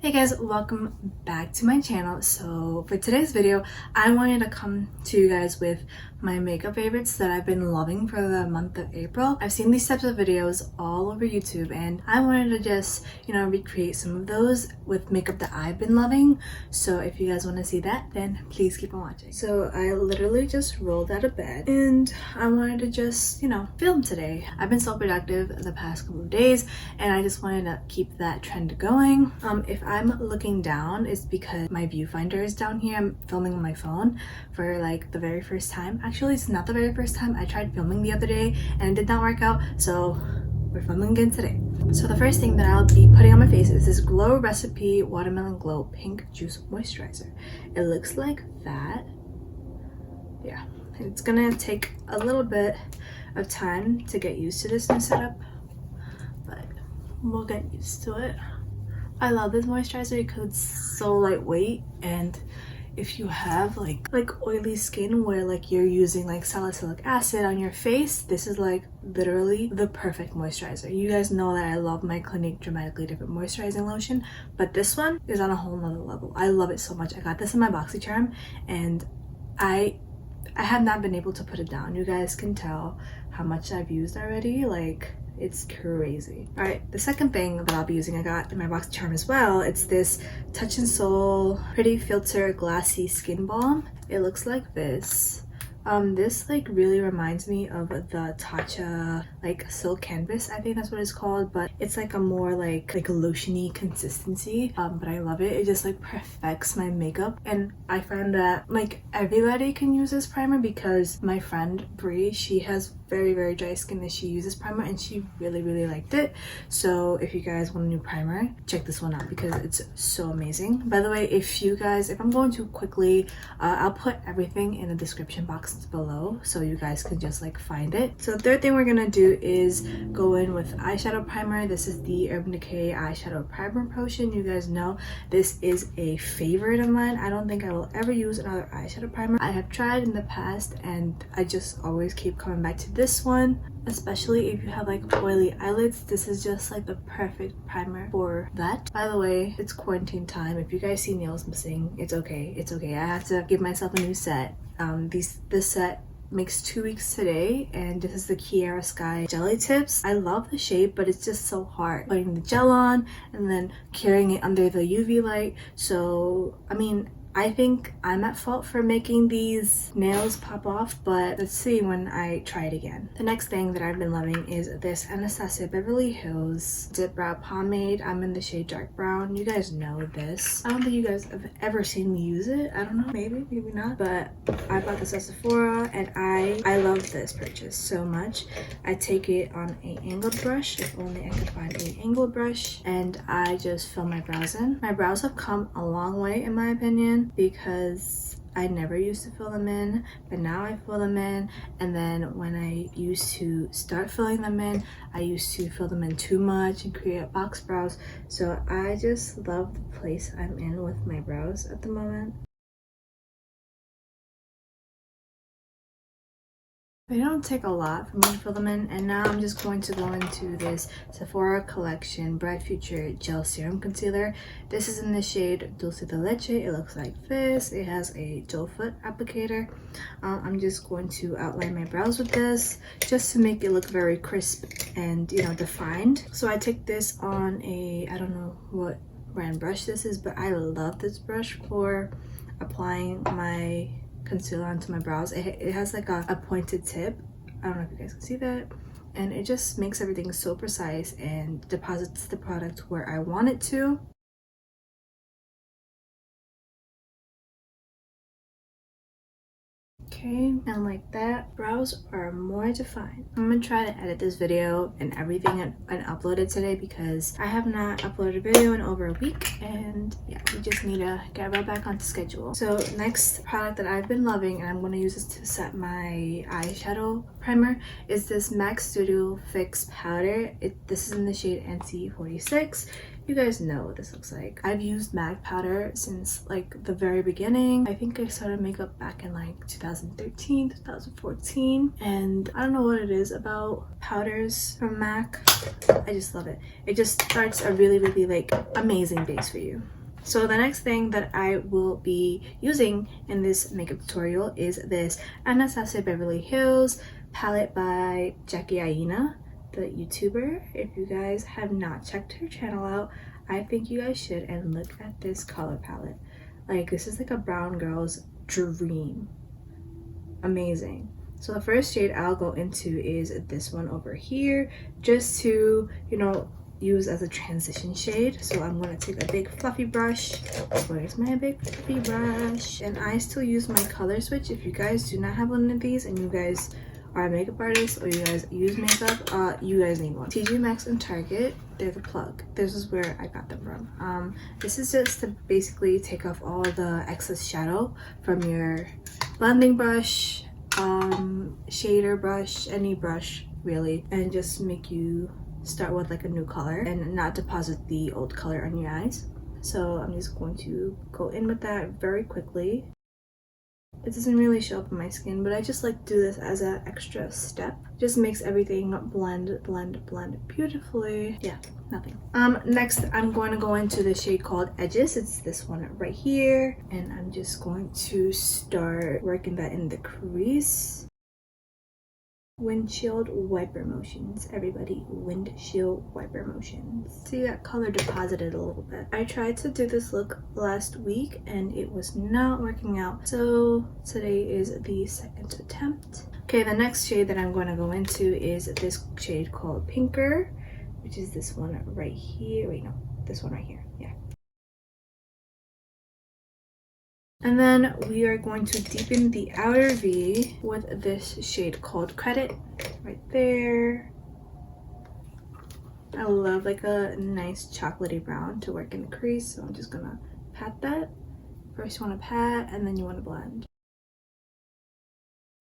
Hey guys, welcome back to my channel. So for today's video, I wanted to come to you guys with my makeup favorites that I've been loving for the month of April. I've seen these types of videos all over YouTube and I wanted to just, recreate some of those with makeup that I've been loving. So if you guys want to see that, then please keep on watching. So I literally just rolled out of bed and I wanted to just, film today. I've been so productive the past couple of days and I just wanted to keep that trend going. If I'm looking down, it's because my viewfinder is down here. I'm filming on my phone for like the very first time. Actually, it's not the very first time. I tried filming the other day and it did not work out, so we're filming again today. So the first thing that I'll be putting on my face is this Glow Recipe Watermelon Glow Pink Juice Moisturizer. It looks like that. Yeah, it's gonna take a little bit of time to get used to this new setup, but we'll get used to it. I love this moisturizer because it's so lightweight, and if you have like oily skin where like you're using like salicylic acid on your face, this is like literally the perfect moisturizer. You guys know that I love my Clinique Dramatically Different moisturizing lotion, but this one is on a whole nother level. I love it so much. I got this in my BoxyCharm and I have not been able to put it down. You guys can tell how much I've used already. Like, it's crazy. All right, the second thing that I'll be using, I got in my BoxyCharm as well. It's this Touch and Soul Pretty Filter Glassy Skin Balm. It looks like this. This like really reminds me of the Tatcha like Silk Canvas, I think that's what it's called, but it's like a more like lotiony consistency. But I love it. It just like perfects my makeup, and I find that like everybody can use this primer because my friend Bree, she has very dry skin and she uses primer and she really liked it. So if you guys want a new primer, check this one out because it's so amazing. By the way, if I'm going too quickly, I'll put everything in the description box below so you guys can just like find it. So the third thing we're gonna do is go in with eyeshadow primer. This is the Urban Decay eyeshadow primer potion. You guys know this is a favorite of mine. I don't think I will ever use another eyeshadow primer. I have tried in the past and I just always keep coming back to this one, especially if you have like oily eyelids. This is just like the perfect primer for that. By the way, it's quarantine time. If you guys see nails missing, it's okay. It's okay. I have to give myself a new set. This set makes 2 weeks today, and this is the Kiara Sky Jelly Tips. I love the shape, but it's just so hard putting the gel on and then carrying it under the UV light. So I mean, I think I'm at fault for making these nails pop off, but let's see when I try it again. The next thing that I've been loving is this Anastasia Beverly Hills Dip Brow Pomade. I'm in the shade Dark Brown. You guys know this. I don't think you guys have ever seen me use it. I don't know, maybe not, but I bought this at Sephora and I love this purchase so much. I take it on an angled brush, if only I could find an angled brush, and I just fill my brows in. My brows have come a long way in my opinion, because I never used to fill them in, but now I fill them in. And then when I used to start filling them in, I used to fill them in too much and create box brows. So I just love the place I'm in with my brows at the moment. They don't take a lot for me to fill them in, and now I'm just going to go into this Sephora Collection Bright Future Gel Serum Concealer. This is in the shade Dulce de Leche. It looks like this. It has a doe foot applicator. I'm just going to outline my brows with this just to make it look very crisp and defined. So I take this on a, I don't know what brand brush this is, but I love this brush for applying my concealer onto my brows. It has like a pointed tip. I don't know if you guys can see that, and it just makes everything so precise and deposits the product where I want it to. Okay, and like that, brows are more defined. I'm gonna try to edit this video and everything and upload it today because I have not uploaded a video in over a week, and yeah, we just need to get right back onto schedule. So next product that I've been loving, and I'm going to use this to set my eyeshadow primer, is this MAC Studio Fix powder. This is in the shade NC46. You guys know what this looks like. I've used MAC powder since like the very beginning. I think I started makeup back in like 2013, 2014. And I don't know what it is about powders from MAC. I just love it. It just starts a really, really like amazing base for you. So the next thing that I will be using in this makeup tutorial is this Anastasia Beverly Hills palette by Aina, the YouTuber. If you guys have not checked her channel out, I think you guys should, and look at this color palette. Like, this is like a brown girl's dream. Amazing. So the first shade I'll go into is this one over here, just to, you know, use as a transition shade. So I'm going to take a big fluffy brush. Where's my big fluffy brush? And I still use my color switch. If you guys do not have one of these and you guys are a makeup artist or you guys use makeup, you guys need one. TJ Maxx and Target, they're the plug. This is where I got them from. This is just to basically take off all the excess shadow from your blending brush, shader brush, any brush really, and just make you start with like a new color and not deposit the old color on your eyes. So I'm just going to go in with that very quickly. It doesn't really show up on my skin, but I just like to do this as an extra step. Just makes everything blend beautifully. Yeah, nothing. Next I'm going to go into the shade called Edges. It's this one right here, and I'm just going to start working that in the crease. Windshield wiper motions, everybody. Windshield wiper motions. See that color deposited a little bit. I tried to do this look last week and it was not working out, so today is the second attempt. Okay, the next shade that I'm going to go into is this shade called Pinker, which is this one right here. Wait, no, this one right here. Yeah. And then we are going to deepen the outer V with this shade called Credit right there. I love like a nice chocolatey brown to work in the crease, so I'm just gonna pat that. First you want to pat and then you want to blend.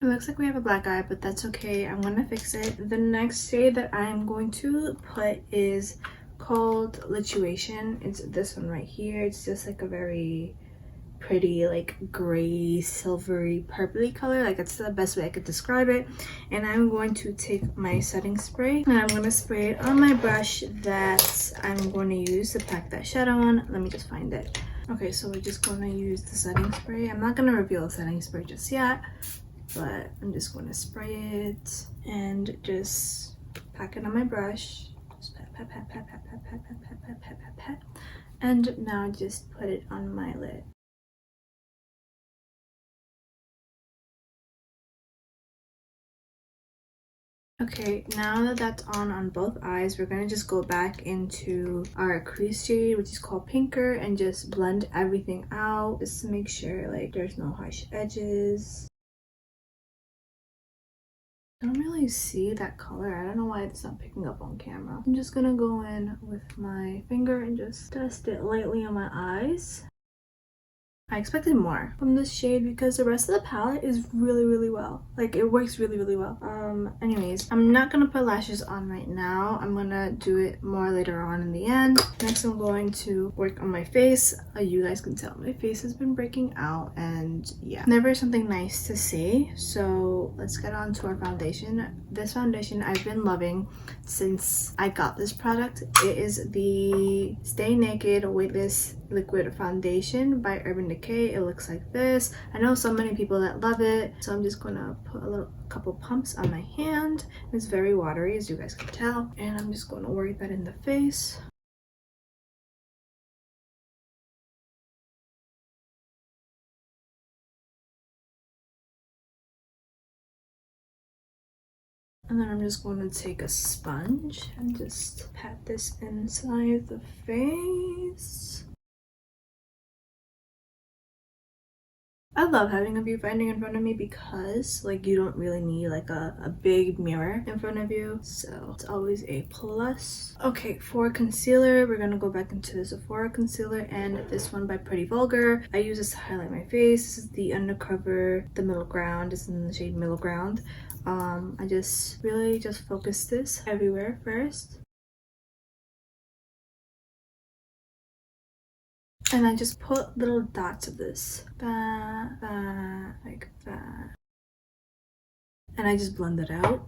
It looks like we have a black eye, but that's okay. I'm gonna fix it. The next shade that I'm going to put is called Lituation. It's this one right here. It's just like a very pretty like gray silvery purpley color. Like, that's the best way I could describe it. And I'm going to take my setting spray and I'm going to spray it on my brush that I'm going to use to pack that shadow on. Let me just find it. Okay, so we're just going to use the setting spray. I'm not going to reveal the setting spray just yet, but I'm just going to spray it and just pack it on my brush. Just pat, pat, pat, pat, pat, pat, pat, pat, pat, pat, pat, pat, pat. And now just put it on my lid. Okay, now that that's on both eyes, we're gonna just go back into our crease shade, which is called Pinker, and just blend everything out just to make sure like there's no harsh edges. I don't really see that color. I don't know why it's not picking up on camera. I'm just gonna go in with my finger and just dust it lightly on my eyes. I expected more from this shade because the rest of the palette is really well. Like, it works really well. Anyways, I'm not gonna put lashes on right now. I'm gonna do it more later on in the end. Next, I'm going to work on my face. You guys can tell my face has been breaking out, and yeah, never something nice to see. So let's get on to our foundation. This foundation I've been loving since I got this product. It is the Stay Naked Weightless Liquid Foundation by Urban Decay. It looks like this. I know so many people that love it, so I'm just gonna put a couple pumps on my hand. It's very watery, as you guys can tell, and I'm just gonna work that in the face. And then I'm just going to take a sponge and just pat this inside the face. I love having a viewfinder in front of me because like you don't really need like a big mirror in front of you, so it's always a plus. Okay, for concealer, we're gonna go back into the Sephora concealer and this one by Pretty Vulgar. I use this to highlight my face. This is the Undercover, the Middle Ground. It's in the shade Middle Ground. I just really just focus this everywhere first. And I just put little dots of this. Like that. And I just blend it out.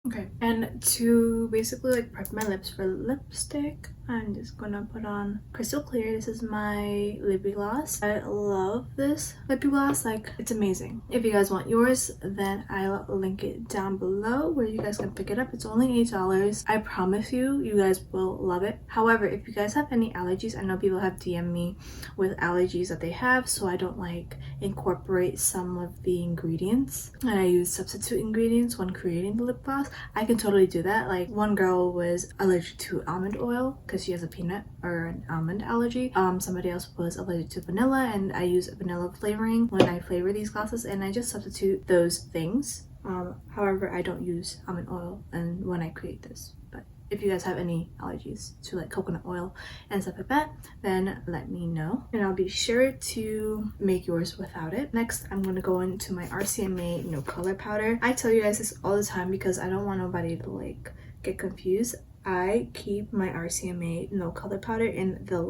Okay, and to basically like prep my lips for lipstick, I'm just gonna put on Crystal Clear. This is my lippy gloss. I love this lippy gloss, like it's amazing. If you guys want yours, then I'll link it down below where you guys can pick it up. It's only $8. I promise you, you guys will love it. However, if you guys have any allergies, I know people have DM'd me with allergies that they have, so I don't like incorporate some of the ingredients, and I use substitute ingredients when creating the lip gloss. I can totally do that. Like one girl was allergic to almond oil because she has a peanut or an almond allergy. Somebody else was allergic to vanilla, and I use vanilla flavoring when I flavor these glosses, and I just substitute those things. However, I don't use almond oil and when I create this. But if you guys have any allergies to like coconut oil and stuff like that, then let me know and I'll be sure to make yours without it. Next, I'm going to go into my RCMA no color powder. I tell you guys this all the time because I don't want nobody to like get confused. I keep my RCMA no color powder in the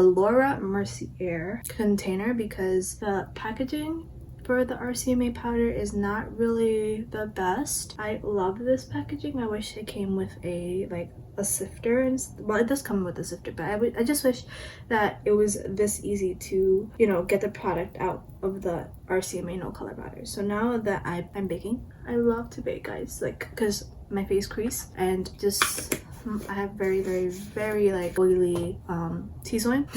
Laura Mercier container because the packaging for the RCMA powder is not really the best. I love this packaging. I wish it came with a sifter, and well, it does come with a sifter, but I just wish that it was this easy to, you know, get the product out of the RCMA no color powder. So now that I'm baking, I love to bake, guys, like because my face crease and just I have very like oily T-zone.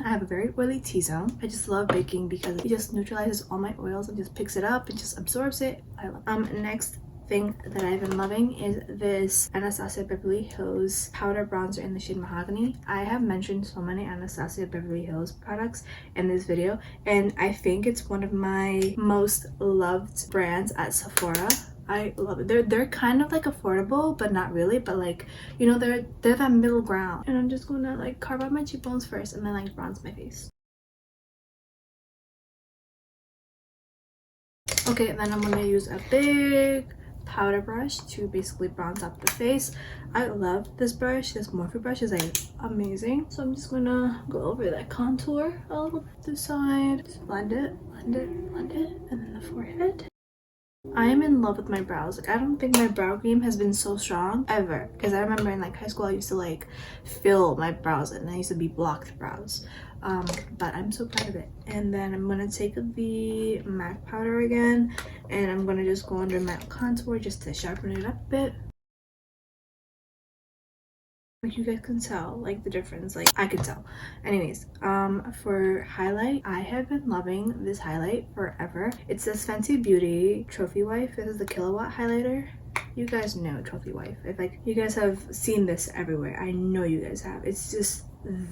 I have a very oily T-zone. I just love baking because it just neutralizes all my oils and just picks it up and just absorbs it. I love next thing that I've been loving is this Anastasia Beverly Hills powder bronzer in the shade Mahogany. I have mentioned so many Anastasia Beverly Hills products in this video, and I think it's one of my most loved brands at Sephora. I love it. They're kind of like affordable, but not really, but like, you know, they're that middle ground. And I'm just gonna like carve out my cheekbones first and then like bronze my face. Okay, and then I'm gonna use a big powder brush to basically bronze up the face. I love this brush. This Morphe brush is like amazing. So I'm just gonna go over that contour a little bit to the side. Just blend it, and then the forehead. I am in love with my brows. Like I don't think my brow cream has been so strong ever, because I remember in like high school I used to like fill my brows and I used to be blocked brows. But I'm so proud of it. And then I'm gonna take the MAC powder again and I'm gonna just go under my contour just to sharpen it up a bit. Like you guys can tell like the difference, like I can tell. Anyways, for highlight, I have been loving this highlight forever. It's this Fenty Beauty Trophy Wife. This is the Killawatt highlighter. You guys know Trophy Wife. If like you guys have seen this everywhere, I know you guys have. It's just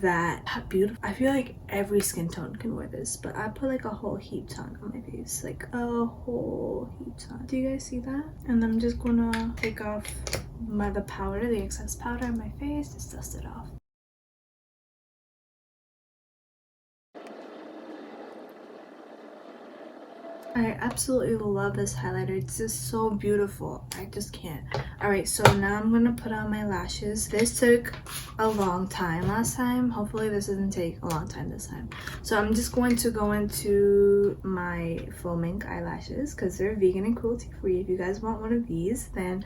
that beautiful. I feel like every skin tone can wear this, but I put like a whole heap ton on my face, like a whole heap ton. Do you guys see that? And then I'm just gonna take off the powder, the excess powder on my face, just dust it off. I absolutely love this highlighter. It's just so beautiful. I just can't. Alright, so now I'm gonna put on my lashes. This took a long time last time. Hopefully this doesn't take a long time this time. So I'm just going to go into my Faux Mink eyelashes because they're vegan and cruelty free. If you guys want one of these, then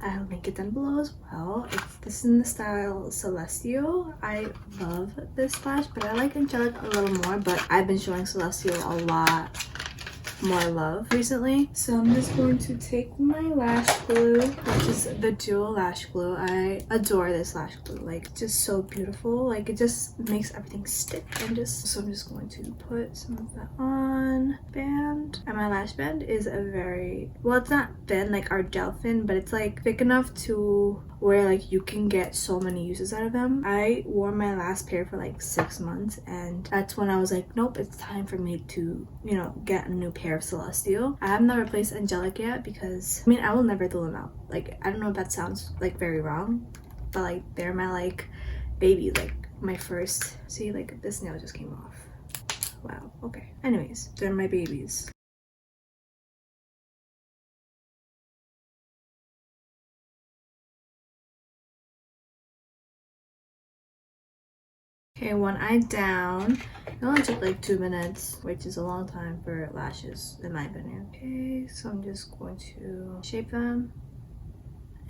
I'll link it down below as well. This is in the style Celestial. I love this lash, but I like Angelic a little more, but I've been showing Celestial a lot more love recently. So I'm just going to take my lash glue, which is the dual lash glue. I adore this lash glue, like just so beautiful. Like it just makes everything stick, and just so I'm just going to put some of that on band. And my lash band is a very, well, it's not thin like our gel fin, but it's like thick enough to where like you can get so many uses out of them. I wore my last pair for like 6 months, and that's when I was like, nope, it's time for me to, you know, get a new pair of Celestial. I have not replaced Angelic yet because I mean I will never throw them out. Like I don't know if that sounds like very wrong, but like they're my like babies, like my first. See, like this nail just came off. Wow, okay. Anyways, they're my babies. Okay, one eye down. It only took like 2 minutes, which is a long time for lashes in my opinion. Okay, so I'm just going to shape them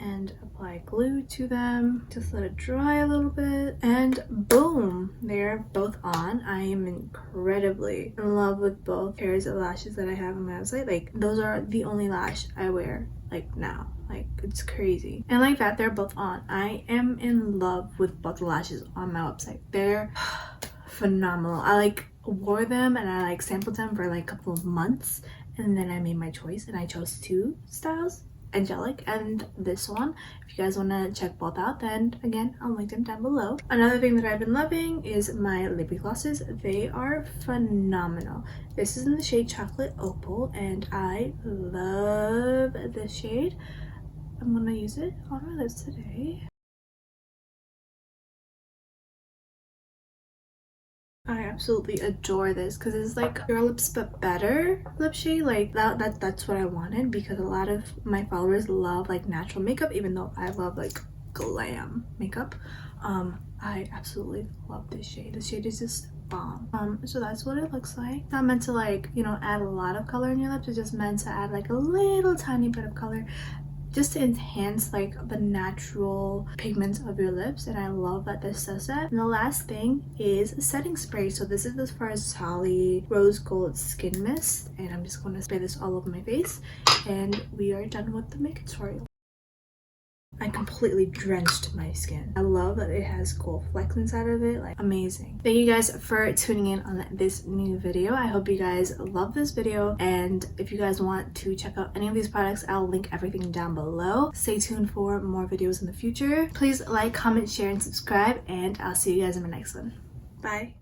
and apply glue to them. Just let it dry a little bit, and boom, they're both on. I am incredibly in love with both pairs of lashes that I have on my website. Like, those are the only lash I wear like now. Like, it's crazy. And like that, they're both on. I am in love with both the lashes on my website. They're phenomenal. I like wore them and I like sampled them for like a couple of months, and then I made my choice and I chose 2 styles, Angelic and this one. If you guys want to check both out, then again, I'll link them down below. Another thing that I've been loving is my lip glosses. They are phenomenal. This is in the shade Chocolate Opal and I love this shade. I'm gonna use it on my lips today. I absolutely adore this because it's like Your Lips But Better lip shade. Like that's what I wanted, because a lot of my followers love like natural makeup, even though I love like glam makeup. I absolutely love this shade. This shade is just bomb. So that's what it looks like. It's not meant to, like, you know, add a lot of color in your lips. It's just meant to add like a little tiny bit of color, just to enhance like the natural pigments of your lips, and I love that this does that. And the last thing is a setting spray. So this is the Farzali Rose Gold Skin Mist, and I'm just going to spray this all over my face, and we are done with the makeup tutorial. I completely drenched my skin. I love that it has gold flecks inside of it. Like, amazing. Thank you guys for tuning in on this new video. I hope you guys love this video, and if you guys want to check out any of these products, I'll link everything down below. Stay tuned for more videos in the future. Please like, comment, share, and subscribe, and I'll see you guys in my next one. Bye.